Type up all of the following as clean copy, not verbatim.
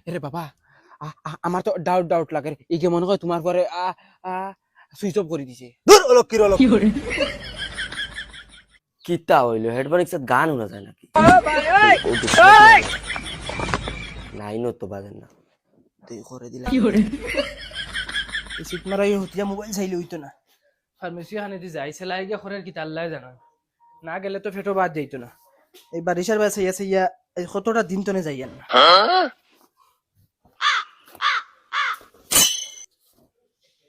আরে বাবা আমার তো ডাউট লাগে এই যে মনে হয় তোমার পরে সুইচ অফ করে দিছে দূর অলক্ষীর অলক্ষী কিতা হইলো হেডফোন একসাথে গান শোনা যায় নাকি লাইনও তো বাজেন না তুই করে দিলা সিট মারাই হতিয়া মোবাইল চাইলে হইতো না ফার্মেসি খানে দি যাই সেলাই গিয়ে খরের কি আল্লাহ জানা না গেলে তো ফেটো বাদ যাইতো না এই বারিশার বাসে ইয়া ইয়া এই কতটা দিন তনে যাইয়ান না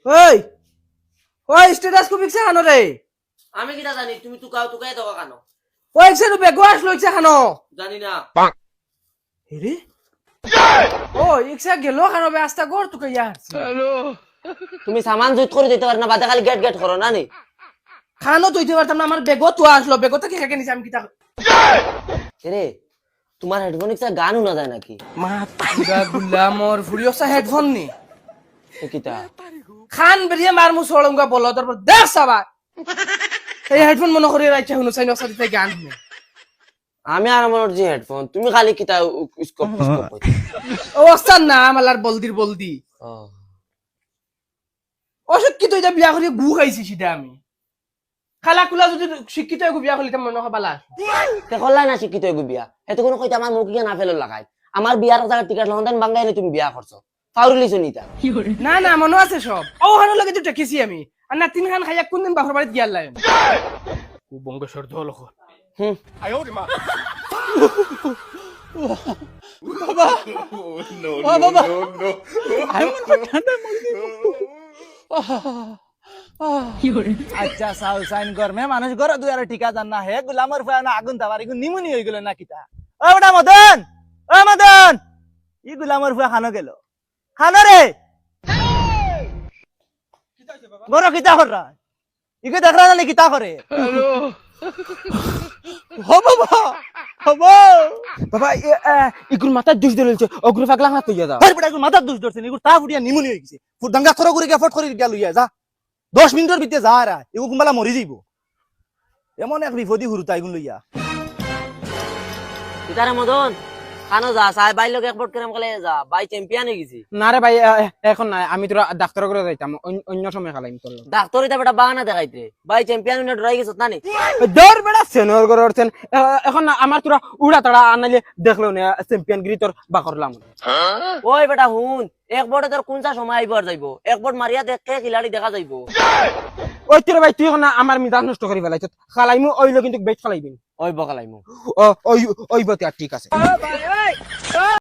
ওই ওই স্ট্যাটাস কো পিকছে খানো রে আমি কিটা জানি তুমি তুকাই দাও কেন ওই একসে বেগো আসলো ইচ্ছা খানো জানি না রে ও ইকসা গেল খানো বে আস্তা গর তুকে ইয়ার তুমি সামান জুত করে দিতে পারো না বাদে খালি গেট করো না নি খানো তুইতে পারতাম না আমার বেগো তো আসলো বেগো থেকে খেকে নিছে আমি কিতা রে তোমার হেডফোন একসাথে গান শোনা যায় নাকি মা পুরা গুলা মোর ফুরিয়সা হেডফোন নি ও কিতা খান বেরিয়ে মারমু সড়ঙ্গা বলো তারপর দেখ সাবা এই হেডফোন মনে করে রাইছে হুনো সাইন অসাদি থেকে গান শুনে আমি আর আমার যে হেডফোন তুমি খালি কিতা স্কোপ ও অস্তান না আমালার বলদি ও অশিক্ষিত এটা বিয়া করে গু খাইছি সেটা আমি খালা কুলা যদি শিক্ষিত হয়ে বিয়া করলে মনে হয় বালা তে কল্লাই না শিক্ষিত হইব বিয়া এত কোনো কইতা আমার মুখ গিয়ে না ফেলো লাগাই আমার বিয়ার জায়গা টিকেট লন্ডন বাঙ্গাই তুমি বিয়া করছো ফাউরিলিছো নিতা না না মনে আছে সব ও হানো লাগে তো টেকেছি আমি আর না তিন খান খাইয়া কোন দিন বাপর বাড়িতে গিয়ার লাগে ও বঙ্গেশ্বর ধল হুম আচ্ছা সাউ সাইন কর মে মানুষ ঘর দুই আর ঠিকা জান না হে গুলামর ফায় না আগুন দাবার ইগু নিমুনি হই গেল না কিতা ও বড়া মদন ই গুলামর ফায় খানো গেল খানো রে গর কিতা কর রা ইকে দেখ রা না কিতা করে বাবা ইগুর মাথার দুষ ধরেছে অগ্র পাগলা হাত তুই দাও ভাই বড়া ইগুর মাথার দোষ ধরছে ইগুর তা ফুটিয়া নিমুনি হই গেছে ফুট দাঙ্গা থর করে গিয়া ফট করে গিয়া লইয়া যা 10 মিনিটের ভিতরে যা রা ইগু কুম্বালা মরি যাইব এমন এক বিপদি হুরুতা ইগুন লইয়া কিতারে মদন খানো যা সাই বাই লোক একপোর্ট করে আমাকে যা বাই চ্যাম্পিয়ন হয়ে গেছি না রে ভাই এখন না আমি তোরা ডাক্তার করে যাইতাম অন্য সময় খালাইম তোর ডাক্তার এটা বেটা বাহানা দেখাইতে বাই চ্যাম্পিয়ন হয়ে ডরাই গেছত না নি দৌড় বেড়া সেনর করে ওরছেন এখন না আমার তোরা উড়া তাড়া আনাইলে দেখলো না চ্যাম্পিয়ন গিরি তোর বা করলাম ওই বেটা হুন এক বোর্ডে তোর কোনটা সময় আইবার যাইবো এক বোর্ড মারিয়া দেখে খিলাড়ি দেখা যাইবো ওই তোর ভাই তুই এখন না আমার মিজাজ নষ্ট করে ফেলাইছ খালাইমু ওইলো কিন্তু বেচ খালাইবি ওই বকালাইমু ওই বতে আর ঠিক আছে